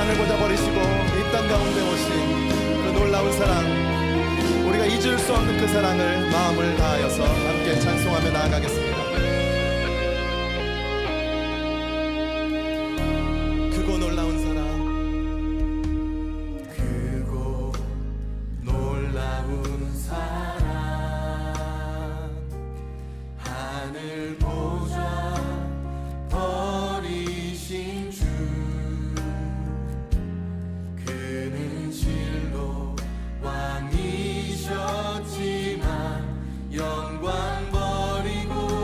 세상을 보자 버리시고 이 땅 가운데 오신 그 놀라운 사랑, 우리가 잊을 수 없는 그 사랑을 마음을 다하여서 함께 찬송하며 나아가겠습니다. 크고 놀라운 사랑, 크고 놀라운 사랑, 하늘 보좌 버리신 주, 그는 실로 왕이셨지만 영광 버리고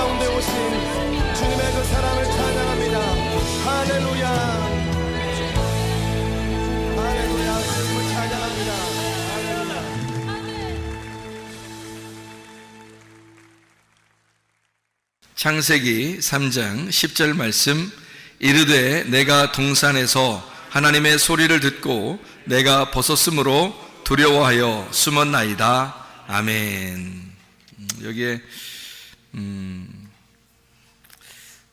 가운데 오신 주님의 그 사랑을 찬양합니다. 할렐루야, 할렐루야, 주님을 찬양합니다. 할렐루야. 창세기 3장 10절 말씀, 이르되 내가 동산에서 하나님의 소리를 듣고 내가 벗었으므로 두려워하여 숨었나이다. 아멘. 여기에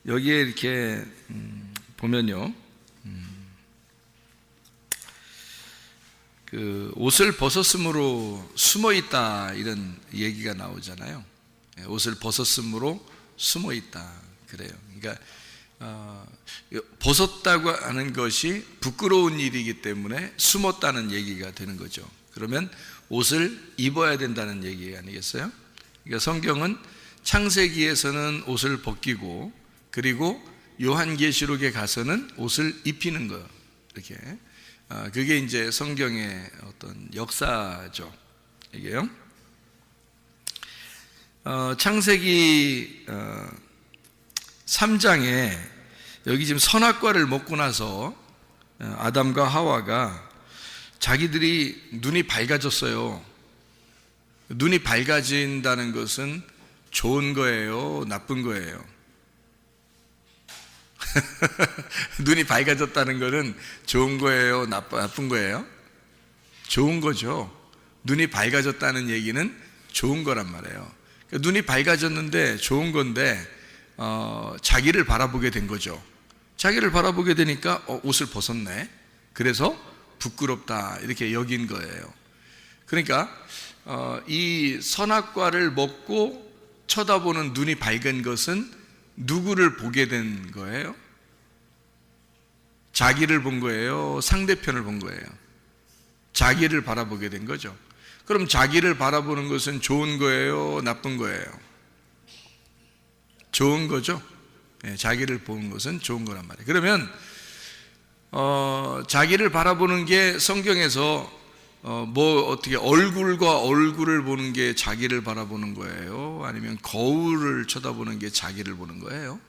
이렇게 보면요, 그 옷을 벗었으므로 숨어 있다 이런 얘기가 나오잖아요. 옷을 벗었으므로 숨어 있다 그래요. 그러니까 벗었다고 하는 것이 부끄러운 일이기 때문에 숨었다는 얘기가 되는 거죠. 그러면 옷을 입어야 된다는 얘기 아니겠어요? 그러니까 성경은 창세기에서는 옷을 벗기고, 그리고 요한계시록에 가서는 옷을 입히는 거, 이렇게 그게 이제 성경의 어떤 역사죠. 이게요. 창세기 3장에 여기 지금 선악과를 먹고 나서 아담과 하와가 자기들이 눈이 밝아졌어요. 눈이 밝아진다는 것은 좋은 거예요, 나쁜 거예요? 눈이 밝아졌다는 것은 좋은 거예요, 나쁜 거예요? 좋은 거죠. 눈이 밝아졌다는 얘기는 좋은 거란 말이에요. 그러니까 눈이 밝아졌는데 좋은 건데 자기를 바라보게 된 거죠. 자기를 바라보게 되니까 옷을 벗었네. 그래서 부끄럽다 이렇게 여긴 거예요. 그러니까 이 선악과를 먹고 쳐다보는 눈이 밝은 것은 누구를 보게 된 거예요? 자기를 본 거예요? 상대편을 본 거예요? 자기를 바라보게 된 거죠. 그럼 자기를 바라보는 것은 좋은 거예요, 나쁜 거예요? 좋은 거죠. 자기를 보는 것은 좋은 거란 말이에요. 그러면 자기를 바라보는 게 성경에서 어떻게 얼굴과 얼굴을 보는 게 자기를 바라보는 거예요? 아니면 거울을 쳐다보는 게 자기를 보는 거예요?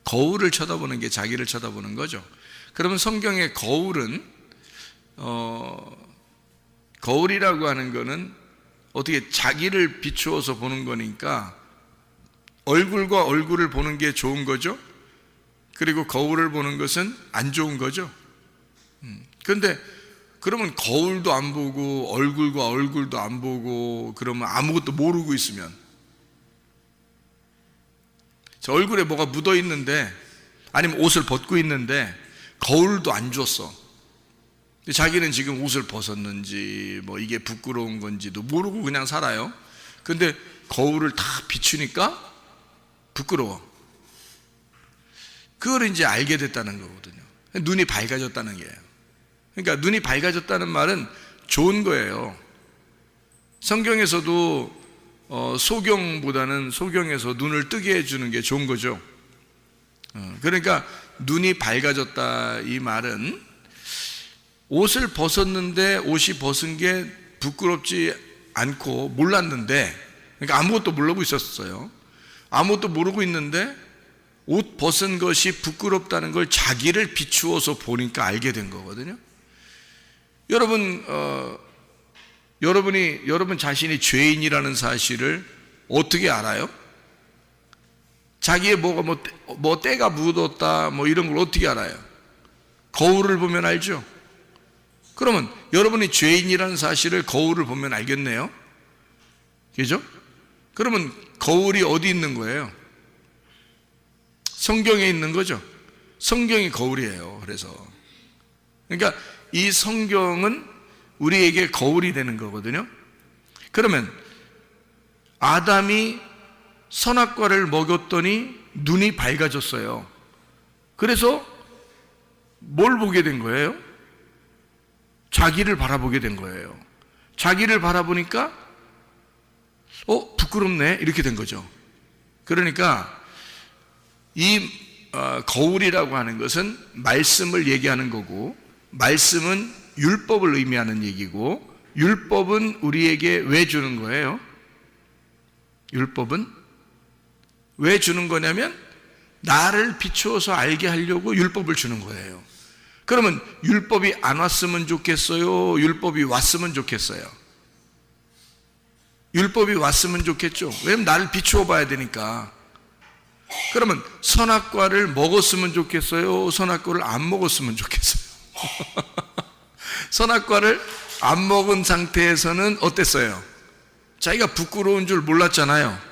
거울을 쳐다보는 게 자기를 쳐다보는 거죠. 그러면 성경의 거울은 거울이라고 하는 거는 어떻게 자기를 비추어서 보는 거니까 얼굴과 얼굴을 보는 게 좋은 거죠. 그리고 거울을 보는 것은 안 좋은 거죠. 그런데 그러면 거울도 안 보고 얼굴과 얼굴도 안 보고 그러면 아무것도 모르고 있으면, 저 얼굴에 뭐가 묻어 있는데, 아니면 옷을 벗고 있는데 거울도 안 줬어. 자기는 지금 옷을 벗었는지 뭐 이게 부끄러운 건지도 모르고 그냥 살아요. 근데 거울을 다 비추니까 부끄러워. 그걸 이제 알게 됐다는 거거든요. 눈이 밝아졌다는 거예요. 그러니까 눈이 밝아졌다는 말은 좋은 거예요. 성경에서도 소경보다는 소경에서 눈을 뜨게 해주는 게 좋은 거죠. 그러니까 눈이 밝아졌다 이 말은 옷을 벗었는데 옷이 벗은 게 부끄럽지 않고 몰랐는데, 그러니까 아무것도 모르고 있었어요. 아무것도 모르고 있는데 옷 벗은 것이 부끄럽다는 걸 자기를 비추어서 보니까 알게 된 거거든요. 여러분 자신이 죄인이라는 사실을 어떻게 알아요? 자기의 뭐가 뭐 때가 묻었다 뭐 이런 걸 어떻게 알아요? 거울을 보면 알죠. 그러면 여러분이 죄인이라는 사실을 거울을 보면 알겠네요. 그죠? 그러면 거울이 어디 있는 거예요? 성경에 있는 거죠. 성경이 거울이에요. 그러니까 이 성경은 우리에게 거울이 되는 거거든요. 그러면 아담이 선악과를 먹였더니 눈이 밝아졌어요. 그래서 뭘 보게 된 거예요? 자기를 바라보게 된 거예요. 자기를 바라보니까 부끄럽네 이렇게 된 거죠. 그러니까 이 거울이라고 하는 것은 말씀을 얘기하는 거고, 말씀은 율법을 의미하는 얘기고, 율법은 우리에게 왜 주는 거예요? 율법은 왜 주는 거냐면 나를 비추어서 알게 하려고 율법을 주는 거예요. 그러면 율법이 안 왔으면 좋겠어요? 율법이 왔으면 좋겠어요? 율법이 왔으면 좋겠죠. 왜냐면 나를 비추어 봐야 되니까. 그러면 선악과를 먹었으면 좋겠어요? 선악과를 안 먹었으면 좋겠어요? 선악과를 안 먹은 상태에서는 어땠어요? 자기가 부끄러운 줄 몰랐잖아요.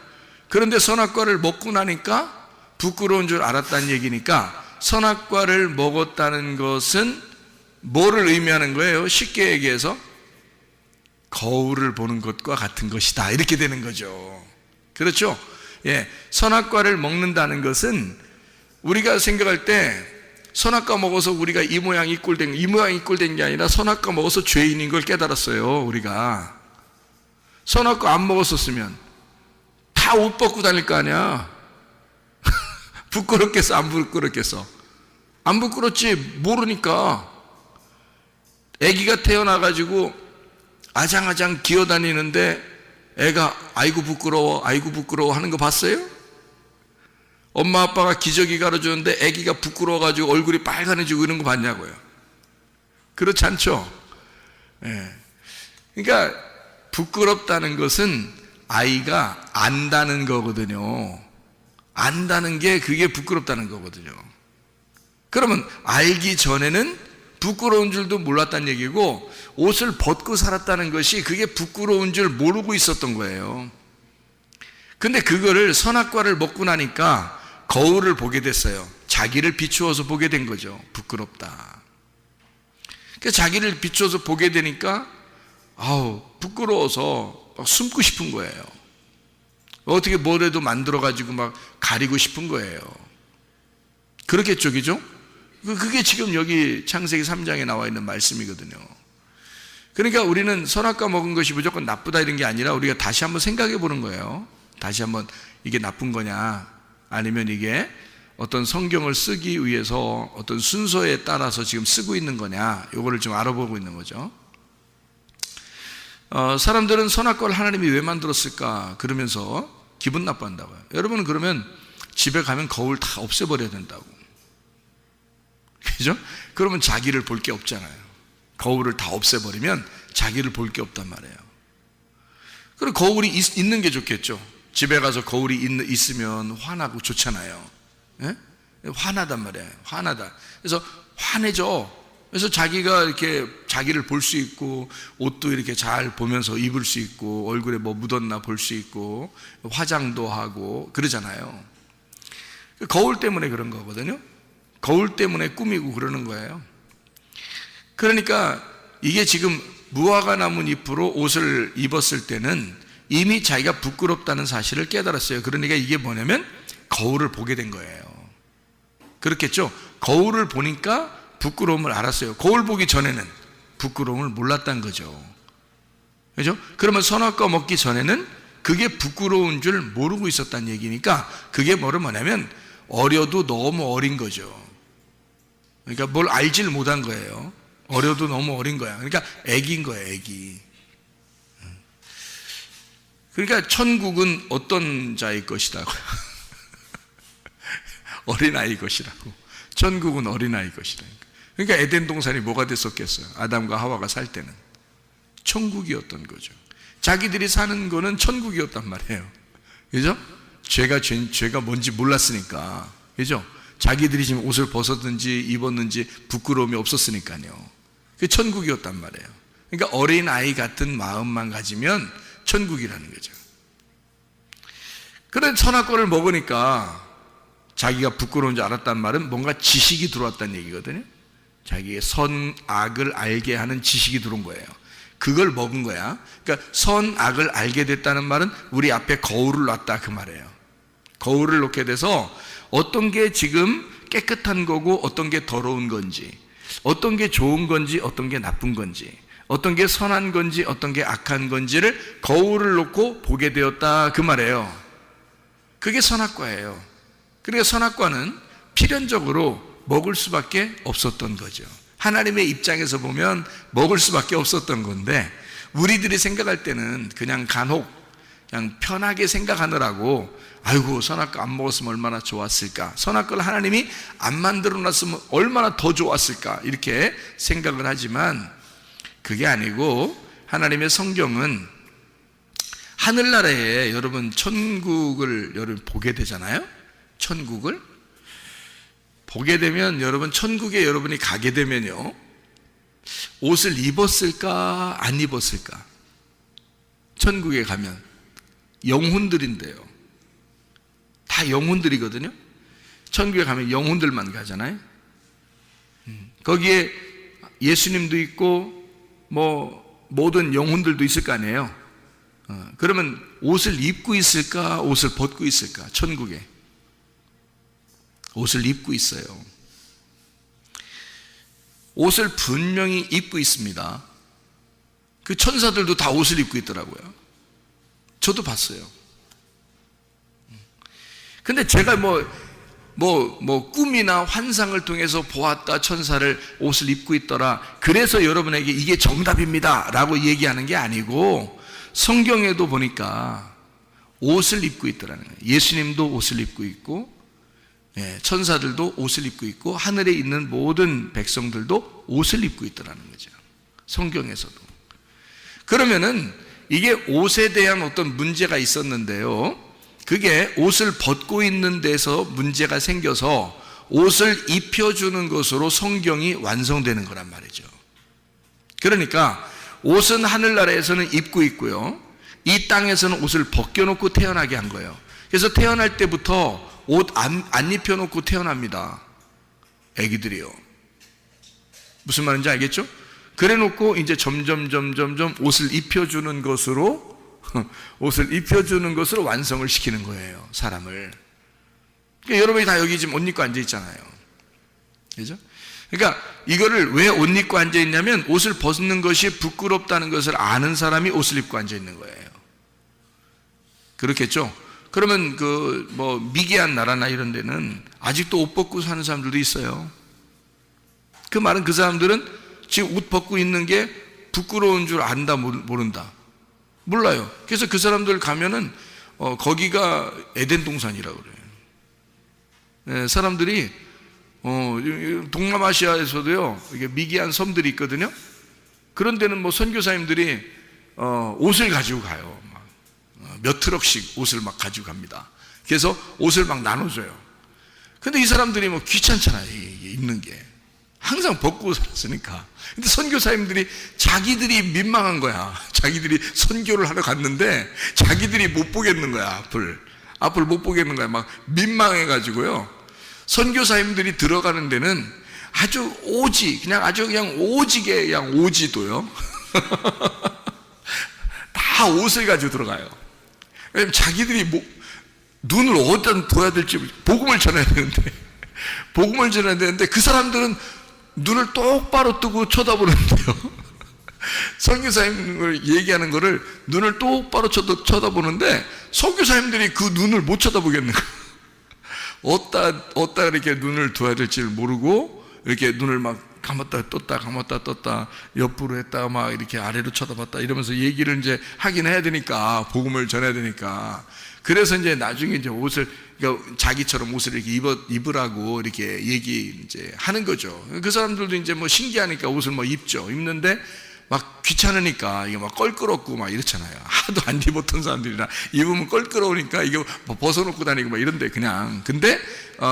그런데 선악과를 먹고 나니까 부끄러운 줄 알았다는 얘기니까 선악과를 먹었다는 것은 뭐를 의미하는 거예요? 쉽게 얘기해서 거울을 보는 것과 같은 것이다, 이렇게 되는 거죠. 그렇죠? 예, 선악과를 먹는다는 것은 우리가 생각할 때 선악과 먹어서 우리가 이 모양 이 꼴 된 게 아니라 선악과 먹어서 죄인인 걸 깨달았어요. 우리가 선악과 안 먹었었으면 다 옷 벗고 다닐 거 아니야. 부끄럽겠어? 안 부끄럽겠어? 안 부끄럽지. 모르니까. 아기가 태어나가지고 아장아장 기어다니는데 애가 아이고 부끄러워 하는 거 봤어요? 엄마 아빠가 기저귀 갈아주는데 아기가 부끄러워가지고 얼굴이 빨간해지고 이런 거 봤냐고요? 그렇지 않죠? 예. 그러니까 부끄럽다는 것은 아이가 안다는 거거든요. 안다는 게 그게 부끄럽다는 거거든요. 그러면 알기 전에는 부끄러운 줄도 몰랐다는 얘기고 옷을 벗고 살았다는 것이 그게 부끄러운 줄 모르고 있었던 거예요. 근데 그거를 선악과를 먹고 나니까 거울을 보게 됐어요. 자기를 비추어서 보게 된 거죠. 부끄럽다. 그러니까 자기를 비추어서 보게 되니까 부끄러워서 막 숨고 싶은 거예요. 어떻게 뭐라도 만들어가지고 막 가리고 싶은 거예요. 그렇겠죠, 그죠? 그게 지금 여기 창세기 3장에 나와 있는 말씀이거든요. 그러니까 우리는 선악과 먹은 것이 무조건 나쁘다 이런 게 아니라 우리가 다시 한번 생각해 보는 거예요. 다시 한번 이게 나쁜 거냐, 아니면 이게 어떤 성경을 쓰기 위해서 어떤 순서에 따라서 지금 쓰고 있는 거냐, 이거를 좀 알아보고 있는 거죠. 사람들은 선악과를 하나님이 왜 만들었을까 그러면서 기분 나빠한다고요. 여러분은 그러면 집에 가면 거울 다 없애버려야 된다고. 그죠? 그러면 자기를 볼 게 없잖아요. 거울을 다 없애버리면 자기를 볼 게 없단 말이에요. 그리고 거울이 있는 게 좋겠죠. 집에 가서 거울이 있으면 화나고 좋잖아요. 예? 화나단 말이에요. 화나다. 그래서 화내죠. 그래서 자기가 이렇게 자기를 볼 수 있고, 옷도 이렇게 잘 보면서 입을 수 있고, 얼굴에 뭐 묻었나 볼 수 있고, 화장도 하고 그러잖아요. 거울 때문에 그런 거거든요. 거울 때문에 꾸미고 그러는 거예요. 그러니까 이게 지금 무화과 나무 잎으로 옷을 입었을 때는 이미 자기가 부끄럽다는 사실을 깨달았어요. 그러니까 이게 뭐냐면 거울을 보게 된 거예요. 그렇겠죠? 거울을 보니까 부끄러움을 알았어요. 거울 보기 전에는 부끄러움을 몰랐다는 거죠. 그죠? 그러면 선악과 먹기 전에는 그게 부끄러운 줄 모르고 있었다는 얘기니까 그게 뭐냐면 어려도 너무 어린 거죠. 그러니까 뭘 알질 못한 거예요. 어려도 너무 어린 거야. 그러니까 애기인 거예요, 애기. 그러니까 천국은 어떤 자의 것이라고요? 어린아이 것이라고. 천국은 어린아이 것이라니까. 그러니까 에덴 동산이 뭐가 됐었겠어요? 아담과 하와가 살 때는 천국이었던 거죠. 자기들이 사는 거는 천국이었단 말이에요. 그죠? 죄가 뭔지 몰랐으니까. 그죠? 자기들이 지금 옷을 벗었든지 입었는지 부끄러움이 없었으니까요. 그게 천국이었단 말이에요. 그러니까 어린아이 같은 마음만 가지면 천국이라는 거죠. 그런데 선악과를 먹으니까 자기가 부끄러운 줄 알았단 말은 뭔가 지식이 들어왔다는 얘기거든요. 자기의 선악을 알게 하는 지식이 들어온 거예요. 그걸 먹은 거야. 그러니까 선악을 알게 됐다는 말은 우리 앞에 거울을 놨다 그 말이에요. 거울을 놓게 돼서 어떤 게 지금 깨끗한 거고 어떤 게 더러운 건지, 어떤 게 좋은 건지 어떤 게 나쁜 건지, 어떤 게 선한 건지 어떤 게 악한 건지를 거울을 놓고 보게 되었다 그 말이에요. 그게 선악과예요. 그러니까 선악과는 필연적으로 먹을 수밖에 없었던 거죠. 하나님의 입장에서 보면 먹을 수밖에 없었던 건데 우리들이 생각할 때는 그냥 간혹 그냥 편하게 생각하느라고 아이고 선악과 안 먹었으면 얼마나 좋았을까, 선악과를 하나님이 안 만들어 놨으면 얼마나 더 좋았을까, 이렇게 생각을 하지만 그게 아니고, 하나님의 성경은 하늘나라에 여러분 천국을 여러분 보게 되잖아요. 천국을 보게 되면 여러분, 천국에 여러분이 가게 되면요, 옷을 입었을까 안 입었을까? 천국에 가면 영혼들인데요, 다 영혼들이거든요. 천국에 가면 영혼들만 가잖아요. 거기에 예수님도 있고 뭐 모든 영혼들도 있을 거 아니에요. 그러면 옷을 입고 있을까 옷을 벗고 있을까? 천국에 옷을 입고 있어요. 옷을 분명히 입고 있습니다. 그 천사들도 다 옷을 입고 있더라고요. 저도 봤어요. 근데 제가 꿈이나 환상을 통해서 보았다, 천사를 옷을 입고 있더라, 그래서 여러분에게 이게 정답입니다 라고 얘기하는 게 아니고, 성경에도 보니까 옷을 입고 있더라는 거예요. 예수님도 옷을 입고 있고, 천사들도 옷을 입고 있고, 하늘에 있는 모든 백성들도 옷을 입고 있더라는 거죠, 성경에서도. 그러면은 이게 옷에 대한 어떤 문제가 있었는데요, 그게 옷을 벗고 있는 데서 문제가 생겨서 옷을 입혀주는 것으로 성경이 완성되는 거란 말이죠. 그러니까 옷은 하늘나라에서는 입고 있고요, 이 땅에서는 옷을 벗겨놓고 태어나게 한 거예요. 그래서 태어날 때부터 옷 안 입혀놓고 태어납니다, 애기들이요. 무슨 말인지 알겠죠? 그래 놓고 이제 점점 옷을 입혀주는 것으로 완성을 시키는 거예요, 사람을. 그러니까 여러분이 다 여기 지금 옷 입고 앉아 있잖아요, 그죠? 그러니까 이거를 왜 옷 입고 앉아 있냐면, 옷을 벗는 것이 부끄럽다는 것을 아는 사람이 옷을 입고 앉아 있는 거예요. 그렇겠죠? 그러면 미개한 나라나 이런 데는 아직도 옷 벗고 사는 사람들도 있어요. 그 말은 그 사람들은 지금 옷 벗고 있는 게 부끄러운 줄 안다, 모른다? 몰라요. 그래서 그 사람들 가면은 거기가 에덴 동산이라고 그래요. 사람들이 동남아시아에서도요, 이게 미개한 섬들이 있거든요. 그런 데는 선교사님들이 옷을 가지고 가요. 몇 트럭씩 옷을 막 가지고 갑니다. 그래서 옷을 막 나눠줘요. 근데 이 사람들이 귀찮잖아요, 입는 게. 항상 벗고 살았으니까. 근데 선교사님들이 자기들이 민망한 거야. 자기들이 선교를 하러 갔는데 자기들이 못 보겠는 거야, 앞을 못 보겠는 거야. 막 민망해가지고요, 선교사님들이 들어가는 데는 아주 그냥 오지게 그냥 오지도요 다 옷을 가지고 들어가요. 왜냐면 자기들이 눈을 어디다 둬야 될지, 복음을 전해야 되는데 그 사람들은 눈을 똑바로 뜨고 쳐다보는데요, 선교사님을 얘기하는 거를 눈을 똑바로 쳐다보는데 선교사님들이 그 눈을 못 쳐다보겠는 거예요. 어디다 이렇게 눈을 둬야 될지를 모르고 이렇게 눈을 막 감았다 떴다 옆으로 했다가 막 이렇게 아래로 쳐다봤다 이러면서 얘기를 이제 하긴 해야 되니까, 복음을 전해야 되니까. 그래서 이제 나중에 이제 그러니까 자기처럼 옷을 이렇게 입으라고 이렇게 이제 하는 거죠. 그 사람들도 이제 신기하니까 옷을 입는데 막 귀찮으니까 이게 막 껄끄럽고 막 이렇잖아요. 하도 안 입었던 사람들이라 입으면 껄끄러우니까 이거 벗어놓고 다니고 막 이런데 그냥. 근데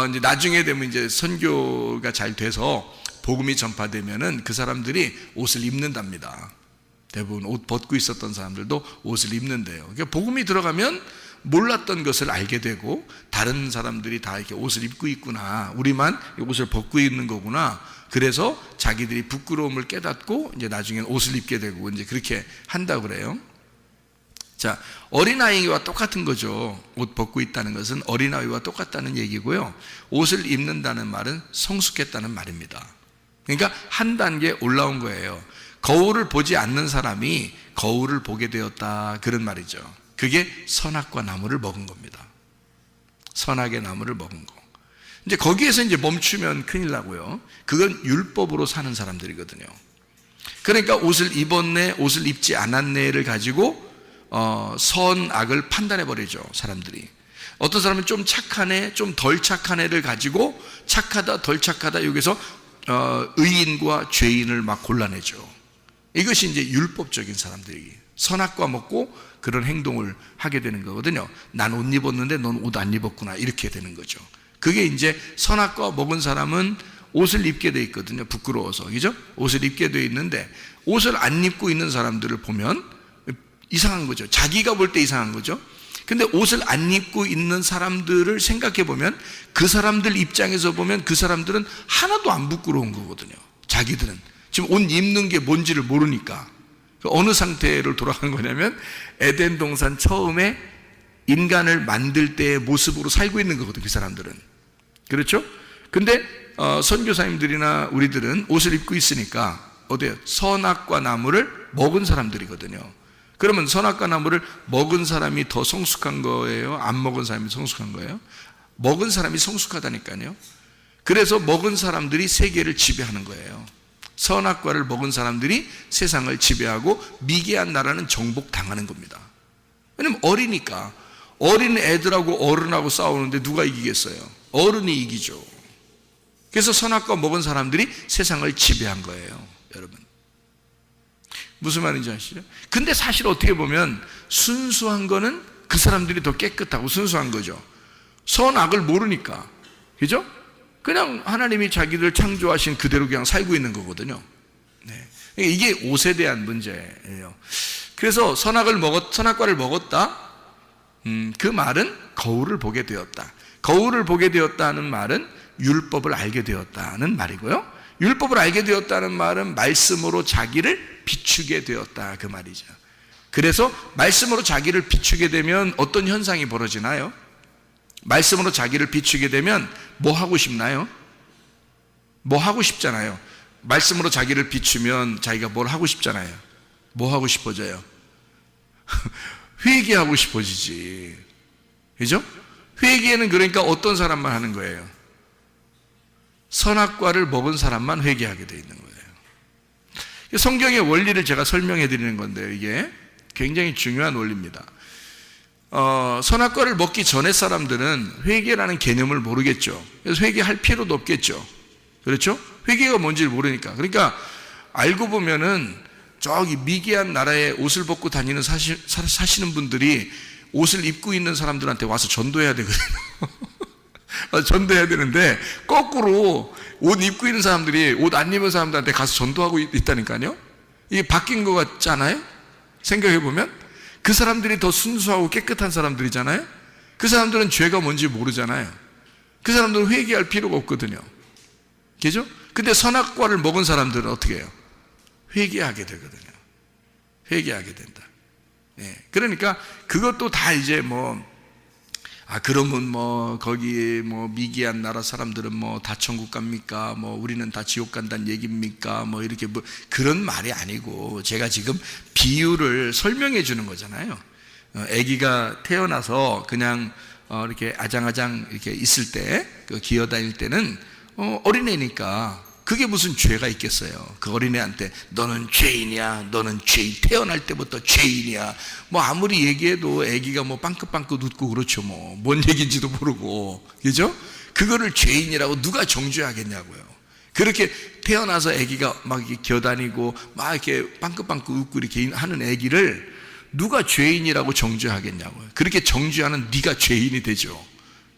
이제 나중에 되면 이제 선교가 잘 돼서 복음이 전파되면은 그 사람들이 옷을 입는답니다. 대부분 옷 벗고 있었던 사람들도 옷을 입는데요. 그러니까 복음이 들어가면 몰랐던 것을 알게 되고, 다른 사람들이 다 이렇게 옷을 입고 있구나, 우리만 옷을 벗고 있는 거구나. 그래서 자기들이 부끄러움을 깨닫고 이제 나중엔 옷을 입게 되고 이제 그렇게 한다고 그래요. 자, 어린아이와 똑같은 거죠. 옷 벗고 있다는 것은 어린아이와 똑같다는 얘기고요. 옷을 입는다는 말은 성숙했다는 말입니다. 그러니까 한 단계 올라온 거예요. 거울을 보지 않는 사람이 거울을 보게 되었다, 그런 말이죠. 그게 선악과 나무를 먹은 겁니다. 선악의 나무를 먹은 거. 이제 거기에서 이제 멈추면 큰일 나고요. 그건 율법으로 사는 사람들이거든요. 그러니까 옷을 입었네, 옷을 입지 않았네를 가지고 선악을 판단해 버리죠, 사람들이. 어떤 사람은 좀 착한 애, 좀 덜 착한 애를 가지고 착하다, 덜 착하다, 여기서 의인과 죄인을 막 골라내죠. 이것이 이제 율법적인 사람들이 선악과 먹고 그런 행동을 하게 되는 거거든요. 난 옷 입었는데 넌 옷 안 입었구나, 이렇게 되는 거죠. 그게 이제 선악과 먹은 사람은 옷을 입게 돼 있거든요. 부끄러워서, 그죠? 옷을 입게 돼 있는데 옷을 안 입고 있는 사람들을 보면 이상한 거죠. 자기가 볼 때 이상한 거죠. 근데 옷을 안 입고 있는 사람들을 생각해 보면 그 사람들 입장에서 보면 그 사람들은 하나도 안 부끄러운 거거든요. 자기들은 지금 옷 입는 게 뭔지를 모르니까. 어느 상태로 돌아간 거냐면 에덴 동산 처음에 인간을 만들 때의 모습으로 살고 있는 거거든요, 그 사람들은. 그렇죠? 근데 선교사님들이나 우리들은 옷을 입고 있으니까 어때요? 선악과 나무를 먹은 사람들이거든요. 그러면 선악과 나무를 먹은 사람이 더 성숙한 거예요? 안 먹은 사람이 성숙한 거예요? 먹은 사람이 성숙하다니까요. 그래서 먹은 사람들이 세계를 지배하는 거예요. 선악과를 먹은 사람들이 세상을 지배하고 미개한 나라는 정복당하는 겁니다. 왜냐면 어리니까. 어린 애들하고 어른하고 싸우는데 누가 이기겠어요? 어른이 이기죠. 그래서 선악과 먹은 사람들이 세상을 지배한 거예요, 여러분. 무슨 말인지 아시죠? 근데 사실 어떻게 보면 순수한 거는 그 사람들이 더 깨끗하고 순수한 거죠. 선악을 모르니까. 그죠? 그냥 하나님이 자기들 창조하신 그대로 그냥 살고 있는 거거든요. 네. 이게 옷에 대한 문제예요. 그래서 선악과를 먹었다. 그 말은 거울을 보게 되었다. 거울을 보게 되었다는 말은 율법을 알게 되었다는 말이고요. 율법을 알게 되었다는 말은 말씀으로 자기를 비추게 되었다, 그 말이죠. 그래서 말씀으로 자기를 비추게 되면 어떤 현상이 벌어지나요? 말씀으로 자기를 비추게 되면 뭐 하고 싶나요? 뭐 하고 싶잖아요. 말씀으로 자기를 비추면 자기가 뭘 하고 싶잖아요. 뭐 하고 싶어져요? 회개하고 싶어지지. 그죠? 회개는 그러니까 어떤 사람만 하는 거예요? 선악과를 먹은 사람만 회개하게 되어 있는 거예요. 성경의 원리를 제가 설명해 드리는 건데요, 이게 굉장히 중요한 원리입니다. 선악과를 먹기 전에 사람들은 회개라는 개념을 모르겠죠. 그래서 회개할 필요도 없겠죠. 그렇죠? 회개가 뭔지를 모르니까. 그러니까 알고 보면은 저기 미개한 나라에 옷을 벗고 다니는 사시는 분들이 옷을 입고 있는 사람들한테 와서 전도해야 되거든요. 전도해야 되는데 거꾸로 옷 입고 있는 사람들이 옷 안 입은 사람들한테 가서 전도하고 있다니까요. 이게 바뀐 것 같잖아요. 생각해 보면 그 사람들이 더 순수하고 깨끗한 사람들이잖아요. 그 사람들은 죄가 뭔지 모르잖아요. 그 사람들은 회개할 필요가 없거든요. 그죠? 근데 선악과를 먹은 사람들은 어떻게 해요? 회개하게 되거든요. 회개하게 된다. 네. 그러니까 그것도 다 이제 그러면 거기 미개한 나라 사람들은 다 천국 갑니까? 우리는 다 지옥 간다는 얘기입니까? 이렇게 그런 말이 아니고 제가 지금 비유를 설명해 주는 거잖아요. 아기가 태어나서 그냥 이렇게 아장아장 이렇게 있을 때, 기어다닐 때는 어린애니까 그게 무슨 죄가 있겠어요. 그 어린애한테 너는 죄인이야, 너는 죄인, 태어날 때부터 죄인이야, 아무리 얘기해도 애기가 빵긋빵긋 웃고 그렇죠. 뭔 얘기인지도 모르고, 그죠? 그거를 죄인이라고 누가 정죄하겠냐고요. 그렇게 태어나서 애기가 막 이렇게 기어다니고 막 이렇게 빵긋빵긋 웃고 이렇게 하는 애기를 누가 죄인이라고 정죄하겠냐고요. 그렇게 정죄하는 네가 죄인이 되죠.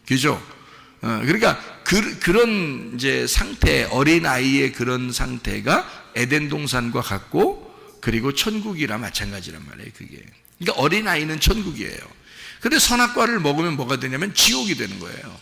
그죠? 그러니까 그런 이제 상태, 어린아이의 그런 상태가 에덴 동산과 같고, 그리고 천국이라 마찬가지란 말이에요, 그게. 그러니까 어린아이는 천국이에요. 근데 선악과를 먹으면 뭐가 되냐면 지옥이 되는 거예요.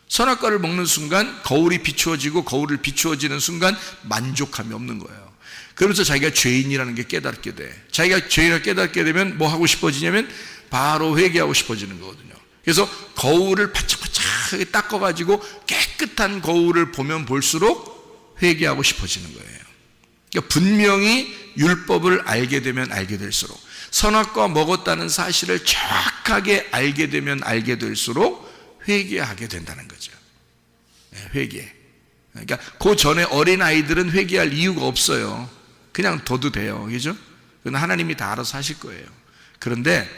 선악과를 먹는 순간 거울이 비추어지고, 거울을 비추어지는 순간 만족함이 없는 거예요. 그러면서 자기가 죄인이라는 게 깨닫게 돼. 자기가 죄인을 깨닫게 되면 뭐 하고 싶어지냐면 바로 회개하고 싶어지는 거거든요. 그래서 거울을 바짝바짝하게 닦아가지고 깨끗한 거울을 보면 볼수록 회개하고 싶어지는 거예요. 그러니까 분명히 율법을 알게 되면 알게 될수록, 선악과 먹었다는 사실을 정확하게 알게 되면 알게 될수록 회개하게 된다는 거죠. 회개. 그러니까 그 전에 어린아이들은 회개할 이유가 없어요. 그냥 둬도 돼요. 그죠? 그건 하나님이 다 알아서 하실 거예요. 그런데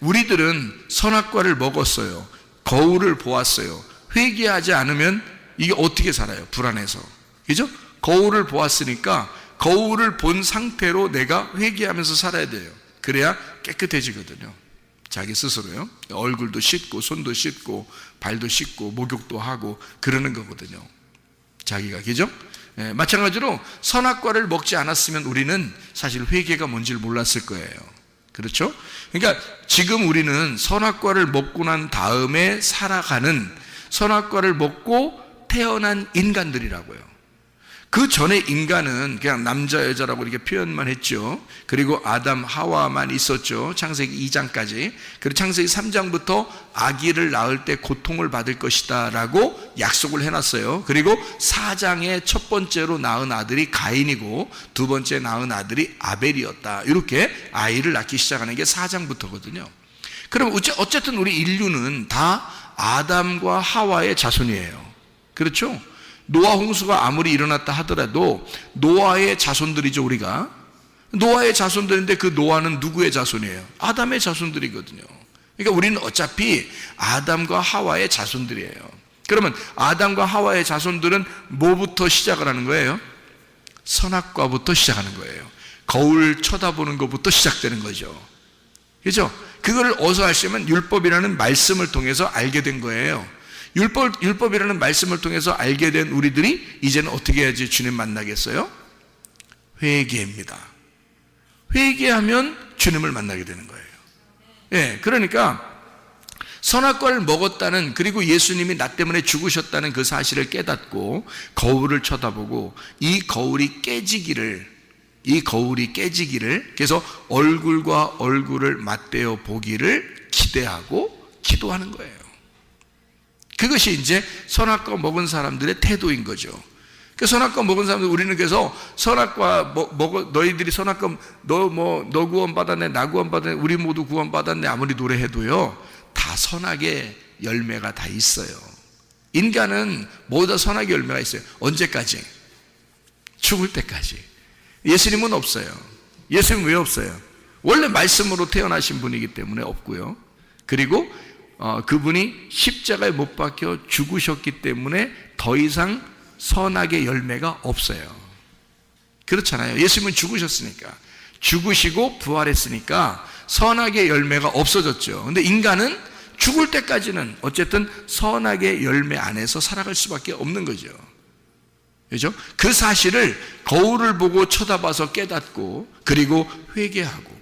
우리들은 선악과를 먹었어요. 거울을 보았어요. 회개하지 않으면 이게 어떻게 살아요? 불안해서. 그죠? 거울을 보았으니까 거울을 본 상태로 내가 회개하면서 살아야 돼요. 그래야 깨끗해지거든요. 자기 스스로요. 얼굴도 씻고 손도 씻고 발도 씻고 목욕도 하고 그러는 거거든요. 자기가. 그죠? 예, 마찬가지로 선악과를 먹지 않았으면 우리는 사실 회개가 뭔지를 몰랐을 거예요. 그렇죠? 그러니까 지금 우리는 선악과를 먹고 난 다음에 살아가는, 선악과를 먹고 태어난 인간들이라고요. 그 전에 인간은 그냥 남자 여자라고 이렇게 표현만 했죠. 그리고 아담 하와만 있었죠. 창세기 2장까지. 그리고 창세기 3장부터 아기를 낳을 때 고통을 받을 것이다 라고 약속을 해놨어요. 그리고 4장에 첫 번째로 낳은 아들이 가인이고 두 번째 낳은 아들이 아벨이었다. 이렇게 아이를 낳기 시작하는 게 4장부터거든요. 그럼 어쨌든 우리 인류는 다 아담과 하와의 자손이에요. 그렇죠? 노아 홍수가 아무리 일어났다 하더라도 노아의 자손들이죠. 우리가 노아의 자손들인데 그 노아는 누구의 자손이에요? 아담의 자손들이거든요. 그러니까 우리는 어차피 아담과 하와의 자손들이에요. 그러면 아담과 하와의 자손들은 뭐부터 시작을 하는 거예요? 선악과부터 시작하는 거예요. 거울 쳐다보는 것부터 시작되는 거죠. 그렇죠? 그거를 어디서 하시면 율법이라는 말씀을 통해서 알게 된 거예요. 율법이라는 말씀을 통해서 알게 된 우리들이 이제는 어떻게 해야지 주님 만나겠어요? 회개입니다. 회개하면 주님을 만나게 되는 거예요. 예, 그러니까 선악과를 먹었다는, 그리고 예수님이 나 때문에 죽으셨다는 그 사실을 깨닫고 거울을 쳐다보고 이 거울이 깨지기를, 그래서 얼굴과 얼굴을 맞대어 보기를 기대하고 기도하는 거예요. 그것이 이제 선악과 먹은 사람들의 태도인 거죠. 그 선악과 먹은 사람들, 우리는 그래서 선악과 너희들이 선악과 너 구원받았네, 나 구원받았네, 우리 모두 구원받았네 아무리 노래해도요 다 선악의 열매가 다 있어요. 인간은 모두 다 선악의 열매가 있어요. 언제까지? 죽을 때까지. 예수님은 없어요. 예수님은 왜 없어요? 원래 말씀으로 태어나신 분이기 때문에 없고요. 그리고 그분이 십자가에 못 박혀 죽으셨기 때문에 더 이상 선악의 열매가 없어요. 그렇잖아요. 예수님은 죽으셨으니까, 죽으시고 부활했으니까 선악의 열매가 없어졌죠. 근데 인간은 죽을 때까지는 어쨌든 선악의 열매 안에서 살아갈 수밖에 없는 거죠. 그렇죠? 그 사실을 거울을 보고 쳐다봐서 깨닫고, 그리고 회개하고,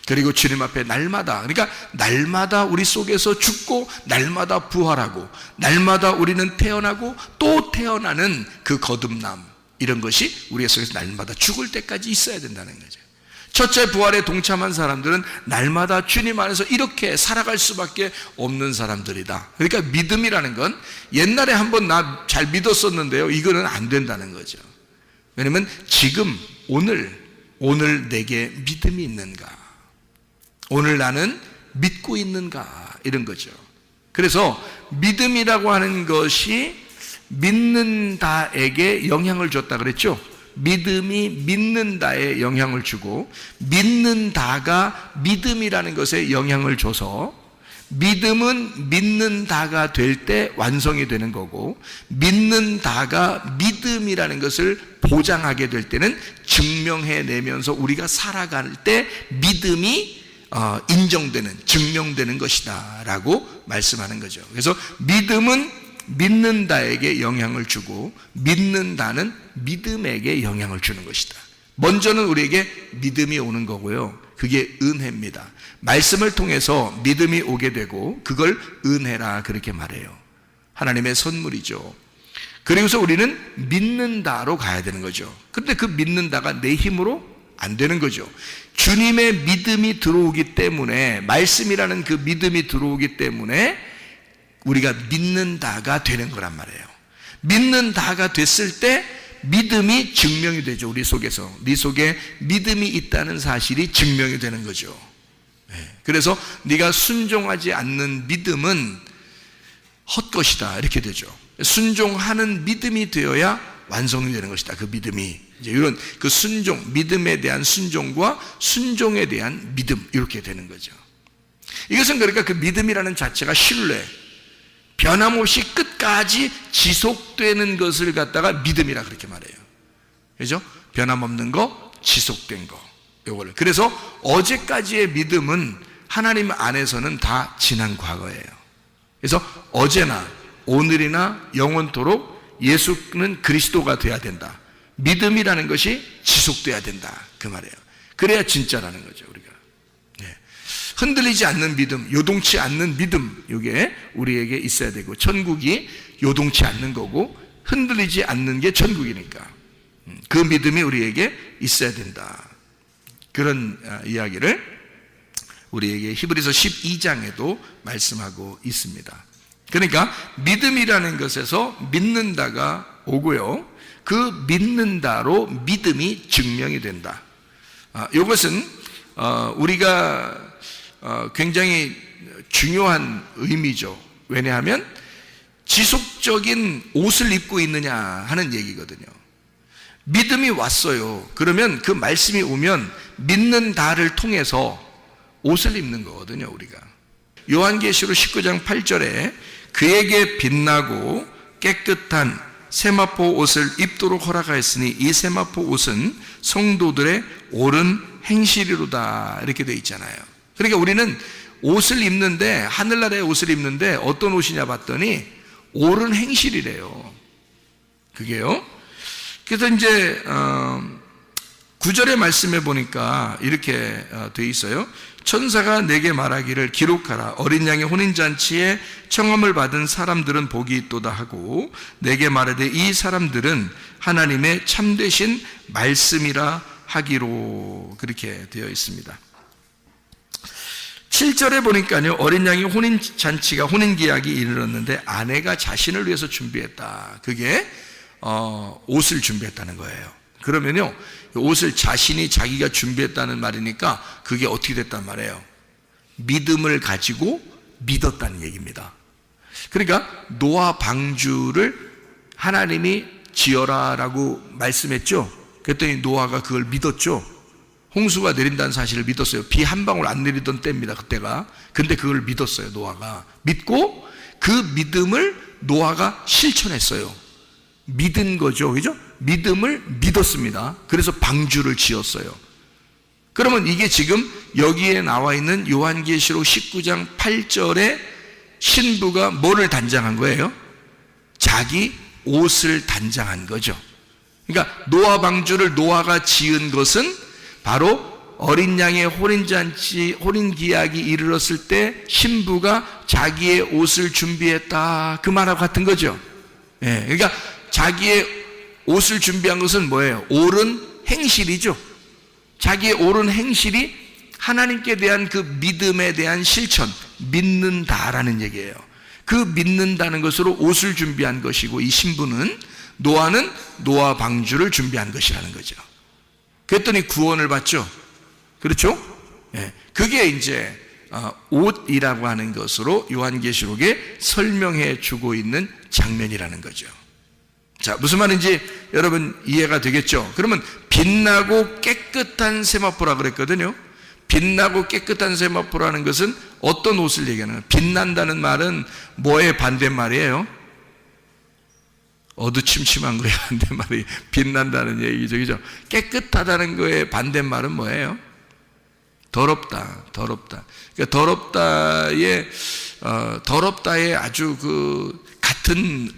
그리고 주님 앞에 날마다, 그러니까 날마다 우리 속에서 죽고 날마다 부활하고 날마다 우리는 태어나고 또 태어나는 그 거듭남, 이런 것이 우리 속에서 날마다 죽을 때까지 있어야 된다는 거죠. 첫째 부활에 동참한 사람들은 날마다 주님 안에서 이렇게 살아갈 수밖에 없는 사람들이다. 그러니까 믿음이라는 건 옛날에 한번 나 잘 믿었었는데요, 이거는 안 된다는 거죠. 왜냐면 지금 오늘 내게 믿음이 있는가, 오늘 나는 믿고 있는가, 이런 거죠. 그래서 믿음이라고 하는 것이 믿는다에게 영향을 줬다 그랬죠. 믿음이 믿는다에 영향을 주고, 믿는다가 믿음이라는 것에 영향을 줘서 믿음은 믿는다가 될 때 완성이 되는 거고, 믿는다가 믿음이라는 것을 보장하게 될 때는 증명해내면서 우리가 살아갈 때 믿음이 인정되는, 증명되는 것이다 라고 말씀하는 거죠. 그래서 믿음은 믿는다에게 영향을 주고 믿는다는 믿음에게 영향을 주는 것이다. 먼저는 우리에게 믿음이 오는 거고요, 그게 은혜입니다. 말씀을 통해서 믿음이 오게 되고 그걸 은혜라 그렇게 말해요. 하나님의 선물이죠. 그리고서 우리는 믿는다로 가야 되는 거죠. 그런데 그 믿는다가 내 힘으로 안 되는 거죠. 주님의 믿음이 들어오기 때문에, 말씀이라는 그 믿음이 들어오기 때문에 우리가 믿는다가 되는 거란 말이에요. 믿는다가 됐을 때 믿음이 증명이 되죠. 우리 속에서, 네 속에 믿음이 있다는 사실이 증명이 되는 거죠. 그래서 네가 순종하지 않는 믿음은 헛것이다, 이렇게 되죠. 순종하는 믿음이 되어야 완성이 되는 것이다, 그 믿음이. 이제 이런 그 순종, 믿음에 대한 순종과 순종에 대한 믿음, 이렇게 되는 거죠. 이것은 그러니까 그 믿음이라는 자체가 신뢰, 변함없이 끝까지 지속되는 것을 갖다가 믿음이라 그렇게 말해요. 그죠? 변함없는 거, 지속된 거. 요거를. 그래서 어제까지의 믿음은 하나님 안에서는 다 지난 과거예요. 그래서 어제나 오늘이나 영원토록 예수는 그리스도가 돼야 된다. 믿음이라는 것이 지속돼야 된다. 그 말이에요. 그래야 진짜라는 거죠, 우리가. 네. 흔들리지 않는 믿음, 요동치 않는 믿음, 이게 우리에게 있어야 되고, 천국이 요동치 않는 거고 흔들리지 않는 게 천국이니까 그 믿음이 우리에게 있어야 된다. 그런 이야기를 우리에게 히브리서 12장에도 말씀하고 있습니다. 그러니까 믿음이라는 것에서 믿는다가 오고요, 그 믿는다로 믿음이 증명이 된다. 이것은 우리가 굉장히 중요한 의미죠. 왜냐하면 지속적인 옷을 입고 있느냐 하는 얘기거든요. 믿음이 왔어요. 그러면 그 말씀이 오면 믿는다를 통해서 옷을 입는 거거든요, 우리가. 요한계시록 19장 8절에 그에게 빛나고 깨끗한 세마포 옷을 입도록 허락하였으니 이 세마포 옷은 성도들의 옳은 행실이로다, 이렇게 되어 있잖아요. 그러니까 우리는 옷을 입는데, 하늘나라의 옷을 입는데 어떤 옷이냐 봤더니 옳은 행실이래요. 그게요. 그래서 이제 9절의 말씀에 보니까 이렇게 되어 있어요. 천사가 내게 말하기를 기록하라. 어린 양의 혼인잔치에 청함을 받은 사람들은 복이 있도다 하고 내게 말하되 이 사람들은 하나님의 참되신 말씀이라 하기로, 그렇게 되어 있습니다. 7절에 보니까요, 어린 양의 혼인잔치가, 혼인기약이 이르렀는데 아내가 자신을 위해서 준비했다. 그게 옷을 준비했다는 거예요. 그러면요, 옷을 자신이 자기가 준비했다는 말이니까 그게 어떻게 됐단 말이에요? 믿음을 가지고 믿었다는 얘기입니다. 그러니까 노아 방주를 하나님이 지어라라고 말씀했죠. 그랬더니 노아가 그걸 믿었죠. 홍수가 내린다는 사실을 믿었어요. 비 한 방울 안 내리던 때입니다, 그때가. 근데 그걸 믿었어요, 노아가. 믿고 그 믿음을 노아가 실천했어요. 믿은 거죠, 그죠? 믿음을 믿었습니다. 그래서 방주를 지었어요. 그러면 이게 지금 여기에 나와 있는 요한계시록 19장 8절에 신부가 뭐를 단장한 거예요? 자기 옷을 단장한 거죠. 그러니까 노아 방주를 노아가 지은 것은 바로 어린 양의 혼인잔치, 혼인기약이 이르렀을 때 신부가 자기의 옷을 준비했다, 그 말하고 같은 거죠. 예, 그러니까 자기의 옷을 준비한 것은 뭐예요? 옳은 행실이죠. 자기의 옳은 행실이 하나님께 대한 그 믿음에 대한 실천, 믿는다라는 얘기예요. 그 믿는다는 것으로 옷을 준비한 것이고, 이 신부는, 노아는 노아 방주를 준비한 것이라는 거죠. 그랬더니 구원을 받죠. 그렇죠? 예, 그게 이제 옷이라고 하는 것으로 요한계시록에 설명해 주고 있는 장면이라는 거죠. 자, 무슨 말인지 여러분 이해가 되겠죠? 그러면 빛나고 깨끗한 세마포라 그랬거든요. 빛나고 깨끗한 세마포라는 것은 어떤 옷을 얘기하는 거예요? 빛난다는 말은 뭐의 반대말이에요? 어두침침한 거의 반대말이 빛난다는 얘기죠, 그죠? 깨끗하다는 거의 반대말은 뭐예요? 더럽다, 더럽다. 그러니까 더럽다의 아주 그 같은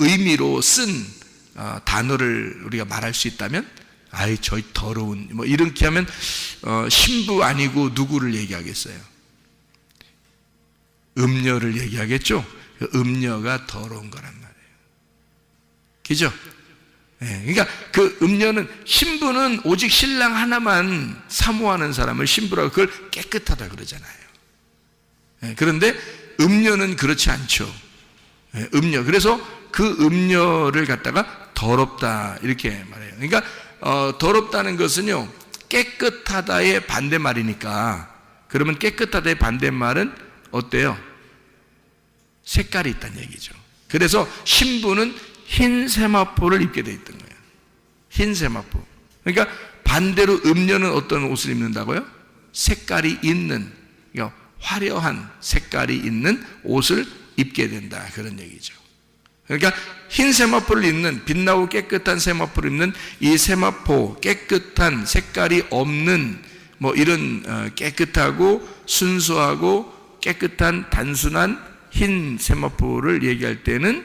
의미로 쓴 단어를 우리가 말할 수 있다면, 아이 저 더러운, 뭐 이렇게 하면 신부 아니고 누구를 얘기하겠어요? 음녀를 얘기하겠죠? 그 음녀가 더러운 거란 말이에요. 그죠? 네, 그러니까 그 음녀는, 신부는 오직 신랑 하나만 사모하는 사람을 신부라고, 그걸 깨끗하다 그러잖아요. 네, 그런데 음녀는 그렇지 않죠. 네, 음녀. 그래서 그 음녀를 갖다가 더럽다 이렇게 말해요. 그러니까 더럽다는 것은요, 깨끗하다의 반대말이니까, 그러면 깨끗하다의 반대말은 어때요? 색깔이 있다는 얘기죠. 그래서 신부는 흰 세마포를 입게 돼 있던 거예요. 흰 세마포. 그러니까 반대로 음녀는 어떤 옷을 입는다고요? 색깔이 있는, 그러니까 화려한 색깔이 있는 옷을 입게 된다, 그런 얘기죠. 그러니까 흰 세마포를 입는, 빛나고 깨끗한 세마포를 입는 이 세마포, 깨끗한 색깔이 없는 뭐 이런 깨끗하고 순수하고 깨끗한 단순한 흰 세마포를 얘기할 때는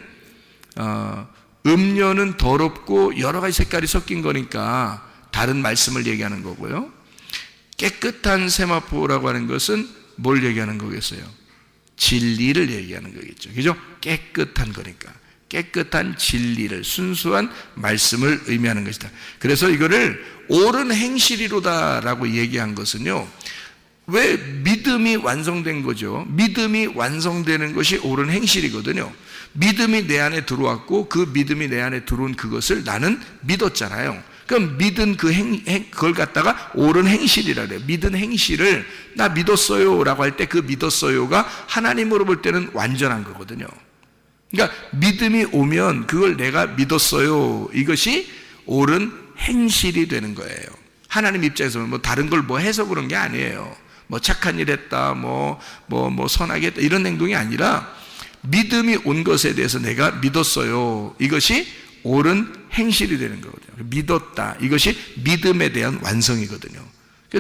음료는 더럽고 여러 가지 색깔이 섞인 거니까 다른 말씀을 얘기하는 거고요. 깨끗한 세마포라고 하는 것은 뭘 얘기하는 거겠어요? 진리를 얘기하는 거겠죠. 그죠? 깨끗한 거니까. 깨끗한 진리를, 순수한 말씀을 의미하는 것이다. 그래서 이거를 옳은 행실이로다라고 얘기한 것은요, 왜 믿음이 완성된 거죠? 믿음이 완성되는 것이 옳은 행실이거든요. 믿음이 내 안에 들어왔고 그 믿음이 내 안에 들어온 그것을 나는 믿었잖아요. 그럼 믿은 그걸 갖다가 옳은 행실이라 그래요. 믿은 행실을 나 믿었어요 라고 할 때 그 믿었어요가 하나님으로 볼 때는 완전한 거거든요. 그러니까 믿음이 오면 그걸 내가 믿었어요, 이것이 옳은 행실이 되는 거예요. 하나님 입장에서는 뭐 다른 걸 뭐 해서 그런 게 아니에요. 뭐 착한 일 했다, 뭐 선하게 했다, 이런 행동이 아니라 믿음이 온 것에 대해서 내가 믿었어요, 이것이 옳은 행실이 되는 거거든요. 믿었다, 이것이 믿음에 대한 완성이거든요.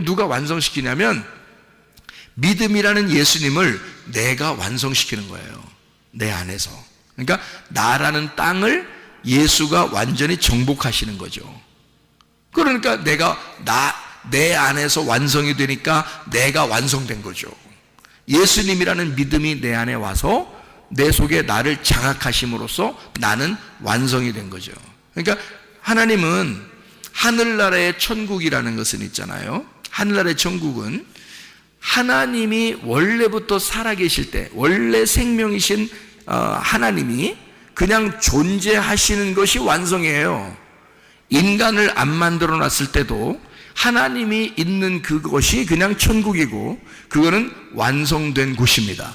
누가 완성시키냐면 믿음이라는 예수님을 내가 완성시키는 거예요, 내 안에서. 그러니까 나라는 땅을 예수가 완전히 정복하시는 거죠. 그러니까 내 안에서 완성이 되니까 내가 완성된 거죠. 예수님이라는 믿음이 내 안에 와서 내 속에 나를 장악하심으로써 나는 완성이 된 거죠. 그러니까 하나님은 하늘나라의 천국이라는 것은 있잖아요. 하늘나라의 천국은 하나님이 원래부터 살아계실 때, 원래 생명이신 하나님이 그냥 존재하시는 것이 완성이에요. 인간을 안 만들어 놨을 때도 하나님이 있는 그것이 그냥 천국이고 그거는 완성된 곳입니다.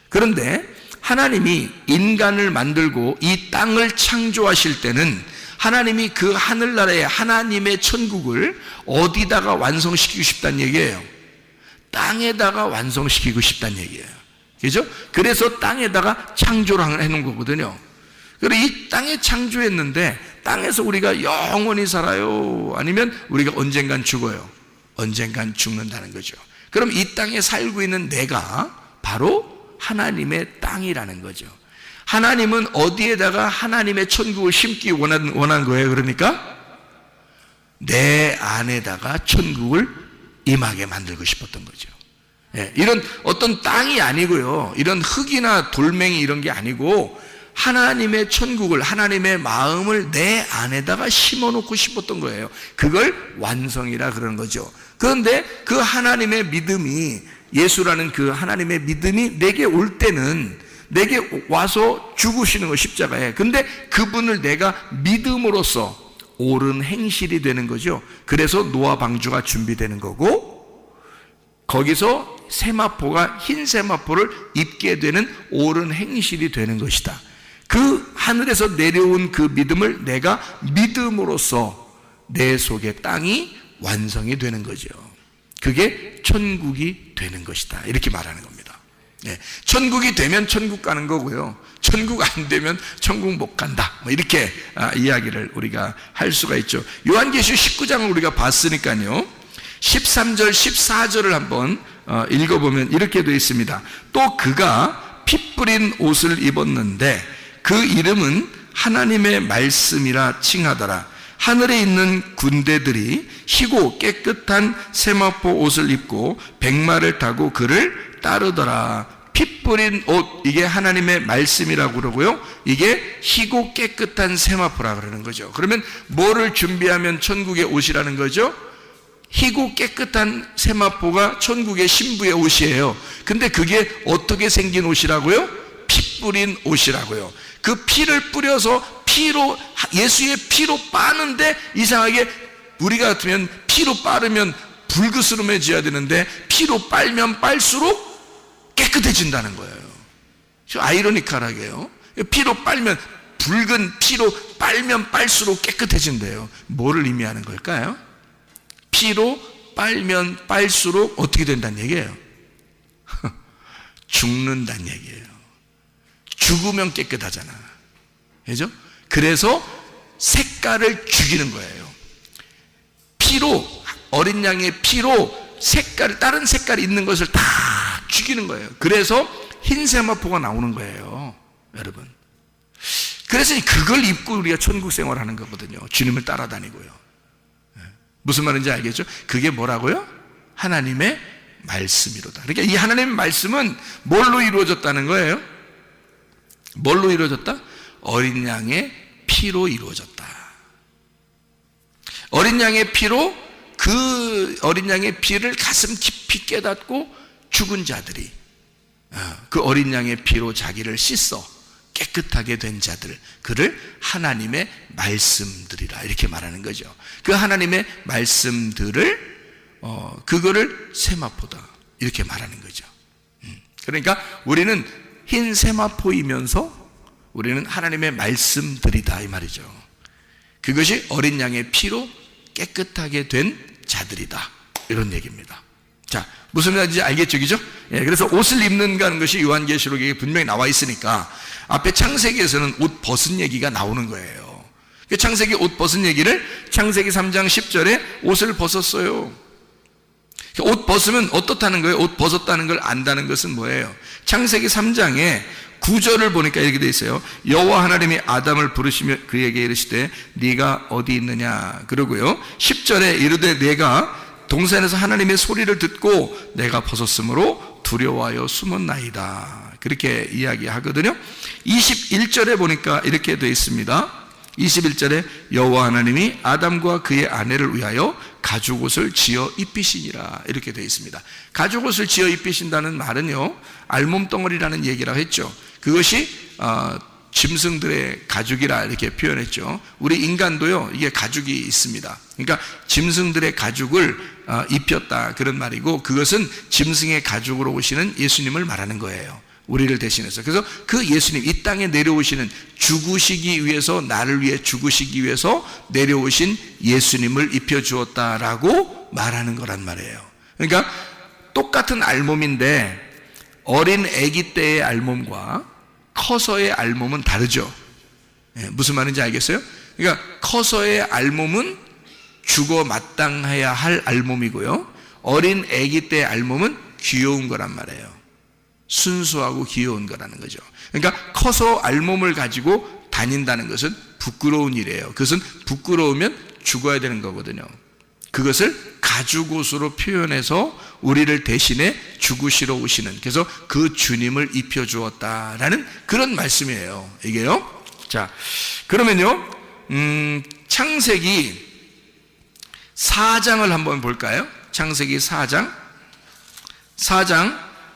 그런데 하나님이 인간을 만들고 이 땅을 창조하실 때는 하나님이 그 하늘나라의 하나님의 천국을 어디다가 완성시키고 싶다는 얘기예요? 땅에다가 완성시키고 싶다는 얘기예요. 그죠? 그래서 땅에다가 창조를 해놓은 거거든요. 그리고 이 땅에 창조했는데 땅에서 우리가 영원히 살아요? 아니면 우리가 언젠간 죽어요? 언젠간 죽는다는 거죠. 그럼 이 땅에 살고 있는 내가 바로 하나님의 땅이라는 거죠. 하나님은 어디에다가 하나님의 천국을 심기 원한 거예요? 그러니까 내 안에다가 천국을 임하게 만들고 싶었던 거죠. 예, 이런 어떤 땅이 아니고요, 이런 흙이나 돌멩이 이런 게 아니고 하나님의 천국을, 하나님의 마음을 내 안에다가 심어놓고 싶었던 거예요. 그걸 완성이라 그러는 거죠. 그런데 그 하나님의 믿음이, 예수라는 그 하나님의 믿음이 내게 올 때는 내게 와서 죽으시는 거, 십자가에. 근데 그분을 내가 믿음으로써 옳은 행실이 되는 거죠. 그래서 노아 방주가 준비되는 거고, 거기서 세마포가 흰 세마포를 입게 되는 옳은 행실이 되는 것이다. 그 하늘에서 내려온 그 믿음을 내가 믿음으로써 내 속의 땅이 완성이 되는 거죠. 그게 천국이 되는 것이다, 이렇게 말하는 겁니다. 네, 천국이 되면 천국 가는 거고요, 천국 안 되면 천국 못 간다, 뭐 이렇게 이야기를 우리가 할 수가 있죠. 요한계시록 19장을 우리가 봤으니까요, 13절 14절을 한번 읽어보면 이렇게 되어 있습니다. 또 그가 피 뿌린 옷을 입었는데 그 이름은 하나님의 말씀이라 칭하더라. 하늘에 있는 군대들이 희고 깨끗한 세마포 옷을 입고 백마를 타고 그를 따르더라. 피 뿌린 옷, 이게 하나님의 말씀이라고 그러고요, 이게 희고 깨끗한 세마포라 그러는 거죠. 그러면 뭐를 준비하면 천국의 옷이라는 거죠? 희고 깨끗한 세마포가 천국의 신부의 옷이에요. 근데 그게 어떻게 생긴 옷이라고요? 피 뿌린 옷이라고요. 그 피를 뿌려서 예수의 피로 빠는데, 이상하게 우리 같으면 피로 빠르면 불그스름해져야 되는데 피로 빨면 빨수록 깨끗해진다는 거예요. 아이러니컬하게요. 피로 빨면 붉은 피로 빨면 빨수록 깨끗해진대요. 뭐를 의미하는 걸까요? 피로 빨면 빨수록 어떻게 된다는 얘기예요? 죽는다는 얘기예요. 죽으면 깨끗하잖아. 그죠? 그래서 색깔을 죽이는 거예요. 피로, 어린 양의 피로 다른 색깔이 있는 것을 다 죽이는 거예요. 그래서 흰 세마포가 나오는 거예요, 여러분. 그래서 그걸 입고 우리가 천국 생활하는 거거든요. 주님을 따라다니고요. 무슨 말인지 알겠죠? 그게 뭐라고요? 하나님의 말씀이로다. 그러니까 이 하나님의 말씀은 뭘로 이루어졌다는 거예요? 뭘로 이루어졌다? 어린 양의 피로 이루어졌다. 어린 양의 피로, 그 어린 양의 피를 가슴 깊이 깨닫고 죽은 자들이 그 어린 양의 피로 자기를 씻어 깨끗하게 된 자들, 그를 하나님의 말씀들이라 이렇게 말하는 거죠. 그 하나님의 말씀들을 그거를 세마포다 이렇게 말하는 거죠. 그러니까 우리는 흰 세마포이면서 우리는 하나님의 말씀들이다 이 말이죠. 그것이 어린 양의 피로 깨끗하게 된 자들이다 이런 얘기입니다. 자, 무슨 말인지 알겠죠, 그죠? 예, 그래서 옷을 입는가 하는 것이 요한계시록에 분명히 나와 있으니까 앞에 창세기에서는 옷 벗은 얘기가 나오는 거예요. 창세기 옷 벗은 얘기를 창세기 3장 10절에 옷을 벗었어요. 옷 벗으면 어떻다는 거예요? 옷 벗었다는 걸 안다는 것은 뭐예요? 창세기 3장에 9절을 보니까 이렇게 돼 있어요. 여호와 하나님이 아담을 부르시며 그에게 이르시되 네가 어디 있느냐 그러고요. 10절에 이르되 내가 동산에서 하나님의 소리를 듣고 내가 벗었으므로 두려워하여 숨었나이다 그렇게 이야기하거든요. 21절에 보니까 이렇게 되어 있습니다. 21절에 여호와 하나님이 아담과 그의 아내를 위하여 가죽옷을 지어 입히시니라 이렇게 되어 있습니다. 가죽옷을 지어 입히신다는 말은요, 알몸덩어리라는 얘기라고 했죠. 그것이 짐승들의 가죽이라 이렇게 표현했죠. 우리 인간도요, 이게 가죽이 있습니다. 그러니까 짐승들의 가죽을 입혔다 그런 말이고, 그것은 짐승의 가죽으로 오시는 예수님을 말하는 거예요. 우리를 대신해서. 그래서 그 예수님, 이 땅에 내려오시는, 죽으시기 위해서, 나를 위해 죽으시기 위해서 내려오신 예수님을 입혀주었다라고 말하는 거란 말이에요. 그러니까 똑같은 알몸인데 어린 아기 때의 알몸과 커서의 알몸은 다르죠. 무슨 말인지 알겠어요? 그러니까 커서의 알몸은 죽어 마땅해야 할 알몸이고요, 어린 아기 때의 알몸은 귀여운 거란 말이에요. 순수하고 귀여운 거라는 거죠. 그러니까 커서 알몸을 가지고 다닌다는 것은 부끄러운 일이에요. 그것은 부끄러우면 죽어야 되는 거거든요. 그것을 가죽옷으로 표현해서 우리를 대신해 죽으시러 오시는, 그래서 그 주님을 입혀주었다라는 그런 말씀이에요, 이게요. 자, 그러면요, 창세기 4장을 한번 볼까요? 창세기 4장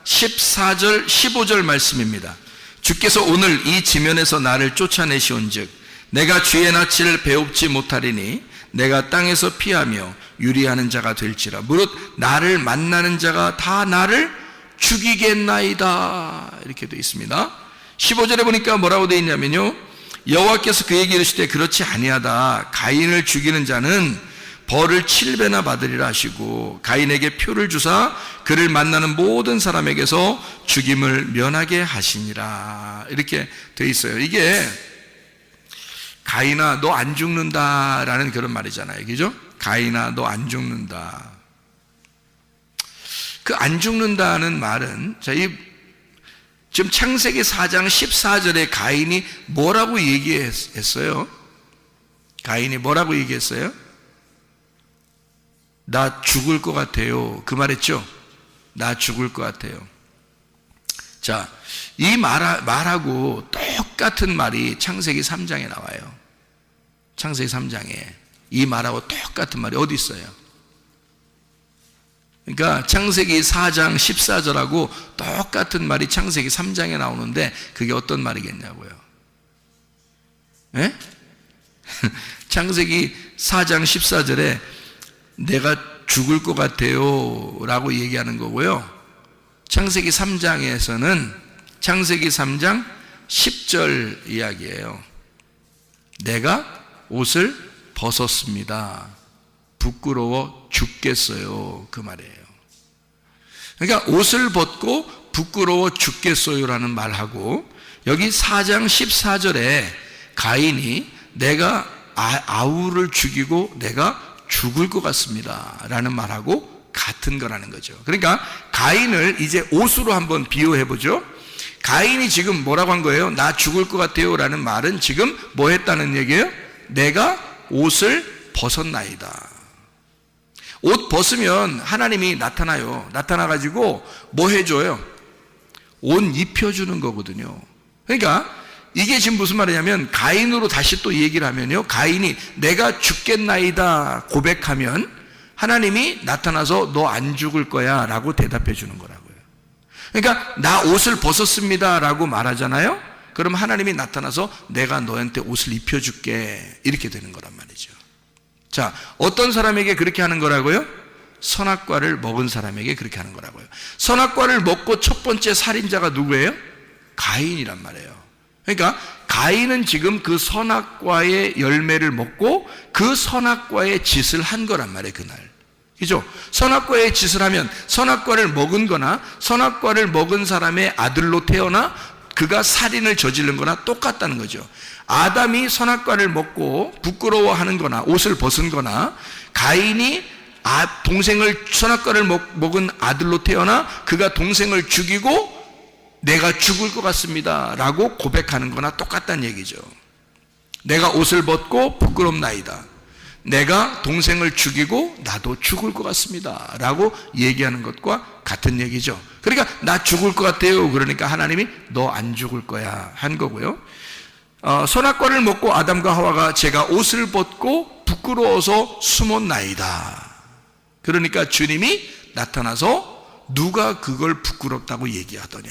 14절 15절 말씀입니다. 주께서 오늘 이 지면에서 나를 쫓아내시온즉 내가 주의 낯을 배웁지 못하리니 내가 땅에서 피하며 유리하는 자가 될지라. 무릇 나를 만나는 자가 다 나를 죽이겠나이다 이렇게 되어 있습니다. 15절에 보니까 뭐라고 되어 있냐면요, 여호와께서 그에게 이르시되 그렇지 아니하다. 가인을 죽이는 자는 벌을 7배나 받으리라 하시고 가인에게 표를 주사 그를 만나는 모든 사람에게서 죽임을 면하게 하시니라 이렇게 되어 있어요. 이게 가인아 너 안 죽는다라는 그런 말이잖아요, 그죠? 가인아 너 안 죽는다. 그 안 죽는다는 말은, 자, 지금 창세기 4장 14절에 가인이 뭐라고 얘기했어요? 가인이 뭐라고 얘기했어요? 나 죽을 것 같아요. 그 말했죠? 나 죽을 것 같아요. 자, 이 말하고 똑같은 말이 창세기 3장에 나와요. 창세기 3장에 이 말하고 똑같은 말이 어디 있어요? 그러니까 창세기 4장 14절하고 똑같은 말이 창세기 3장에 나오는데 그게 어떤 말이겠냐고요? 예? 창세기 4장 14절에 내가 죽을 것 같아요 라고 얘기하는 거고요, 창세기 3장에서는 창세기 3장 10절 이야기예요. 내가 옷을 벗었습니다. 부끄러워 죽겠어요. 그 말이에요. 그러니까 옷을 벗고 부끄러워 죽겠어요라는 말하고, 여기 4장 14절에 가인이 내가 아우를 죽이고 내가 죽을 것 같습니다 라는 말하고 같은 거라는 거죠. 그러니까 가인을 이제 옷으로 한번 비유해 보죠. 가인이 지금 뭐라고 한 거예요? 나 죽을 것 같아요 라는 말은 지금 뭐 했다는 얘기예요? 내가 옷을 벗었나이다. 옷 벗으면 하나님이 나타나요. 나타나가지고 뭐 해줘요? 옷 입혀주는 거거든요. 그러니까 이게 지금 무슨 말이냐면, 가인으로 다시 또 얘기를 하면요, 가인이 내가 죽겠나이다 고백하면 하나님이 나타나서 너 안 죽을 거야 라고 대답해 주는 거라고요. 그러니까 나 옷을 벗었습니다 라고 말하잖아요. 그럼 하나님이 나타나서 내가 너한테 옷을 입혀줄게 이렇게 되는 거란 말이죠. 자, 어떤 사람에게 그렇게 하는 거라고요? 선악과를 먹은 사람에게 그렇게 하는 거라고요. 선악과를 먹고 첫 번째 살인자가 누구예요? 가인이란 말이에요. 그러니까 가인은 지금 그 선악과의 열매를 먹고 그 선악과의 짓을 한 거란 말이에요. 그날, 그죠? 선악과의 짓을 하면 선악과를 먹은 거나 선악과를 먹은 사람의 아들로 태어나 그가 살인을 저지른 거나 똑같다는 거죠. 아담이 선악과를 먹고 부끄러워하는 거나 옷을 벗은 거나, 가인이 동생을 선악과를 먹은 아들로 태어나 그가 동생을 죽이고 내가 죽을 것 같습니다 라고 고백하는 거나 똑같다는 얘기죠. 내가 옷을 벗고 부끄럽나이다. 내가 동생을 죽이고 나도 죽을 것 같습니다 라고 얘기하는 것과 같은 얘기죠. 그러니까 나 죽을 것 같아요. 그러니까 하나님이 너 안 죽을 거야 한 거고요. 선악과를 먹고 아담과 하와가 제가 옷을 벗고 부끄러워서 숨었나이다. 그러니까 주님이 나타나서 누가 그걸 부끄럽다고 얘기하더냐,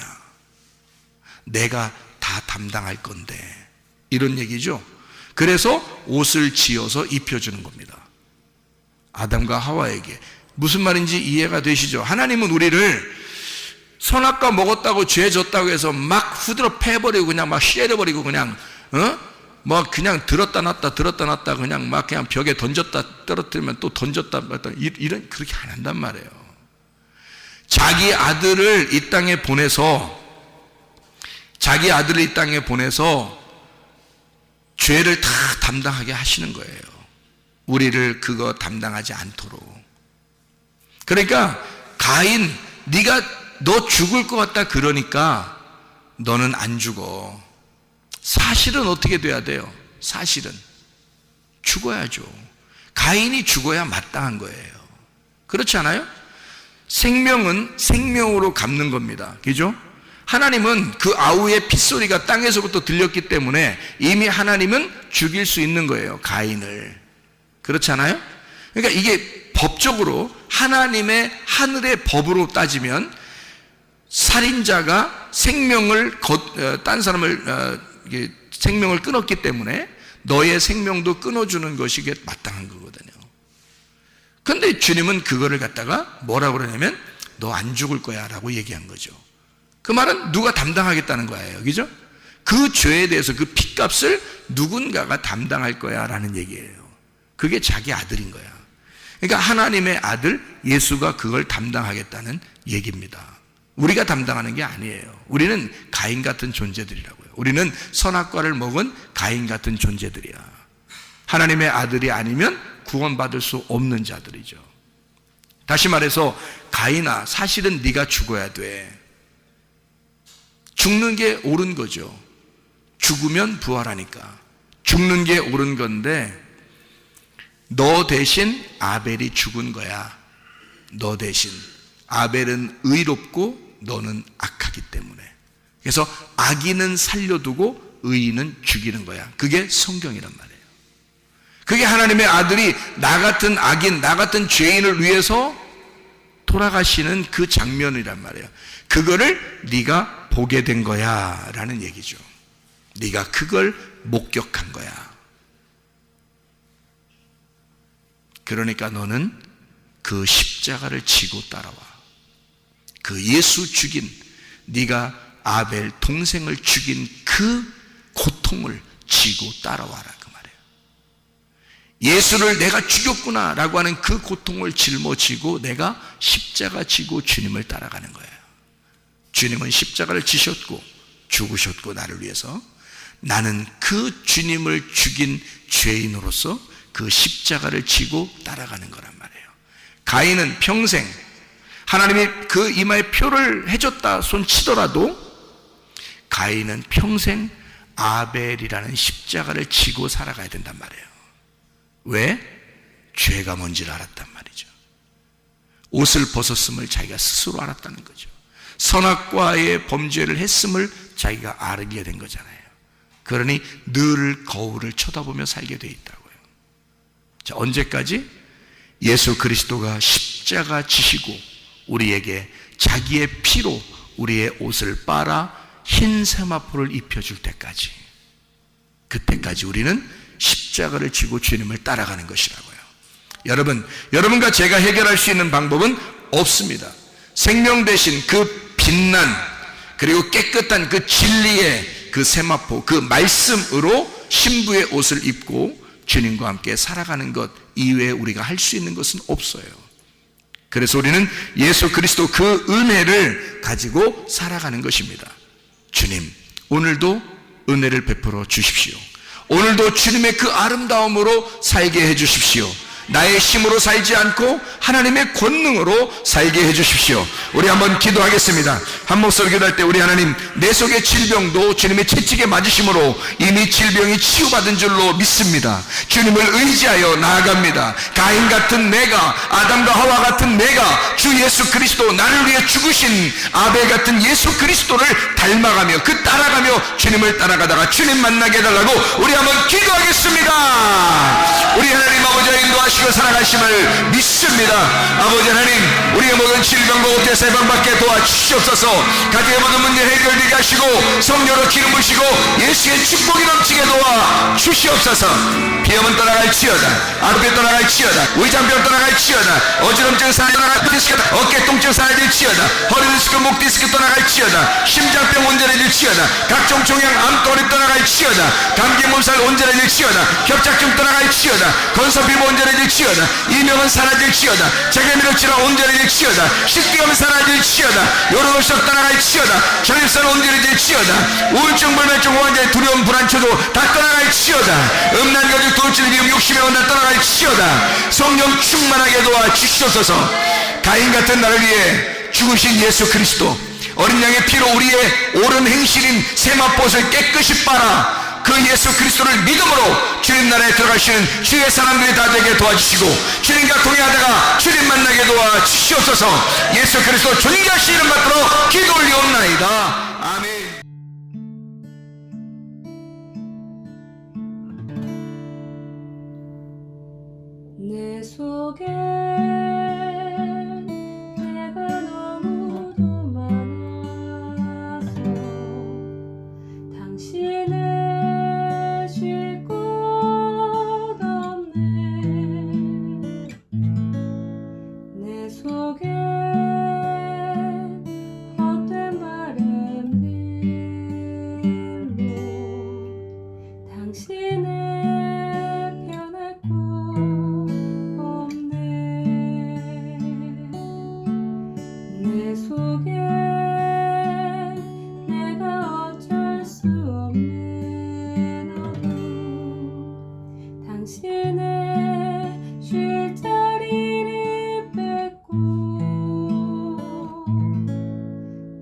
내가 다 담당할 건데, 이런 얘기죠. 그래서 옷을 지어서 입혀주는 겁니다. 아담과 하와에게. 무슨 말인지 이해가 되시죠? 하나님은 우리를 선악과 먹었다고 죄 졌다고 해서 막 후드러 패버리고 그냥 막 쉐려버리고 그냥 뭐 그냥 들었다 놨다 그냥 막 그냥 벽에 던졌다 떨어뜨리면 또 던졌다 이런, 그렇게 안 한단 말이에요. 자기 아들을 이 땅에 보내서 죄를 다 담당하게 하시는 거예요. 우리를 그거 담당하지 않도록. 그러니까 가인, 너 죽을 것 같다 그러니까 너는 안 죽어. 사실은 어떻게 돼야 돼요? 사실은 죽어야죠. 가인이 죽어야 마땅한 거예요. 그렇지 않아요? 생명은 생명으로 갚는 겁니다. 그죠? 하나님은 그 아우의 핏소리가 땅에서부터 들렸기 때문에 이미 하나님은 죽일 수 있는 거예요, 가인을. 그렇지 않아요? 그러니까 이게 법적으로 하나님의 하늘의 법으로 따지면 살인자가 딴 사람을 생명을 끊었기 때문에 너의 생명도 끊어주는 것이 마땅한 거거든요. 그런데 주님은 그거를 갖다가 뭐라고 그러냐면 너 안 죽을 거야 라고 얘기한 거죠. 그 말은 누가 담당하겠다는 거예요. 그죠? 그 죄에 대해서 그 핏값을 누군가가 담당할 거야 라는 얘기예요. 그게 자기 아들인 거야. 그러니까 하나님의 아들 예수가 그걸 담당하겠다는 얘기입니다. 우리가 담당하는 게 아니에요. 우리는 가인 같은 존재들이라고요. 우리는 선악과를 먹은 가인 같은 존재들이야. 하나님의 아들이 아니면 구원받을 수 없는 자들이죠. 다시 말해서 가인아, 사실은 네가 죽어야 돼. 죽는 게 옳은 거죠. 죽으면 부활하니까 죽는 게 옳은 건데, 너 대신 아벨이 죽은 거야. 너 대신. 아벨은 의롭고 너는 악하기 때문에. 그래서 악인은 살려두고 의인은 죽이는 거야. 그게 성경이란 말이에요. 그게 하나님의 아들이 나 같은 악인, 나 같은 죄인을 위해서 돌아가시는 그 장면이란 말이에요. 그거를 네가 보게 된 거야 라는 얘기죠. 네가 그걸 목격한 거야. 그러니까 너는 그 십자가를 지고 따라와. 그 예수 죽인, 네가 아벨 동생을 죽인 그 고통을 지고 따라와라 그 말이에요. 예수를 내가 죽였구나 라고 하는 그 고통을 짊어지고 내가 십자가 지고 주님을 따라가는 거예요. 주님은 십자가를 지셨고 죽으셨고 나를 위해서, 나는 그 주님을 죽인 죄인으로서 그 십자가를 지고 따라가는 거란 말이에요. 가인은 평생 하나님이 그 이마에 표를 해줬다 손치더라도 가인은 평생 아벨이라는 십자가를 지고 살아가야 된단 말이에요. 왜? 죄가 뭔지를 알았단 말이죠. 옷을 벗었음을 자기가 스스로 알았다는 거죠. 선악과의 범죄를 했음을 자기가 알게 된 거잖아요. 그러니 늘 거울을 쳐다보며 살게 돼 있다고요. 자, 언제까지? 예수 그리스도가 십자가 지시고 우리에게 자기의 피로 우리의 옷을 빨아 흰 세마포를 입혀줄 때까지, 그때까지 우리는 십자가를 지고 주님을 따라가는 것이라고요. 여러분과 제가 해결할 수 있는 방법은 없습니다. 생명 대신 그 빛난 그리고 깨끗한 그 진리의 그 세마포, 그 말씀으로 신부의 옷을 입고 주님과 함께 살아가는 것 이외에 우리가 할 수 있는 것은 없어요. 그래서 우리는 예수 그리스도 그 은혜를 가지고 살아가는 것입니다. 주님, 오늘도 은혜를 베풀어 주십시오. 오늘도 주님의 그 아름다움으로 살게 해 주십시오. 나의 힘으로 살지 않고 하나님의 권능으로 살게 해 주십시오. 우리 한번 기도하겠습니다. 한 목소리 기도할 때, 우리 하나님, 내 속의 질병도 주님의 채찍에 맞으심으로 이미 질병이 치유받은 줄로 믿습니다. 주님을 의지하여 나아갑니다. 가인 같은 내가, 아담과 하와 같은 내가 주 예수 그리스도, 나를 위해 죽으신 아벨 같은 예수 그리스도를 닮아가며 따라가며 주님을 따라가다가 주님 만나게 해달라고 우리 한번 기도하겠습니다. 우리 하나님 아버지의 인도하시고 살아가심을 믿습니다. 아버지 하나님, 우리의 모든 질병과 옷에서 해방받게 도와주시옵소서. 가정의 모든 문제 해결되게 하시고 성령으로 기름 부으시고 예수의 축복이 넘치게 도와주시옵소서. 비염은 떠나갈지어다, 아르비 떠나갈지어다, 위장병 떠나갈지어다, 어지럼증 사라질지어다, 어깨 통증 사라질지어다, 허리 디스크, 목 디스크 떠나갈지어다, 심장병 온전해질지어다, 각종 종양 암덩어리 떠나갈지어다, 감기 몸살 온전해질지어다, 협착증 떠나갈지어다, 건선피부 온전해질지어다, 이명은 사라질지어다, 재개미로 치러 온전해질지어다, 식비염 사라질지어다, 요로로석 떠나갈지어다, 전립선 온전해질지어다, 우울증, 불면증, 환자의 두려움, 불안, 초조 다 떠나갈지어다, 음란거짓, 돌질, 미움, 욕심의 원다 떠나갈지어다. 성령 충만하게 도와주시옵소서. 가인 같은 나를 위해 죽으신 예수 그리스도, 어린 양의 피로 우리의 옳은 행실인 세마포를 깨끗이 빨아 그 예수 그리스도를 믿음으로 주님 나라에 들어가시는 주의 사람들이 다 되게 도와주시고 주님과 동행하다가 주님 만나게 도와주시옵소서. 예수 그리스도 존귀하신 이름 받들어 기도 올리옵나이다. 아멘. 내 속에 내가 너무도 많아서 당신을 쉴 곳 없네. 내 속에 헛된 바램들로 당신을 변할 곳 없네. 내 속에 내가 어쩔 수 없는 어둠, 당신의 쉴 자리를 뺏고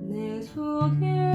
내 속에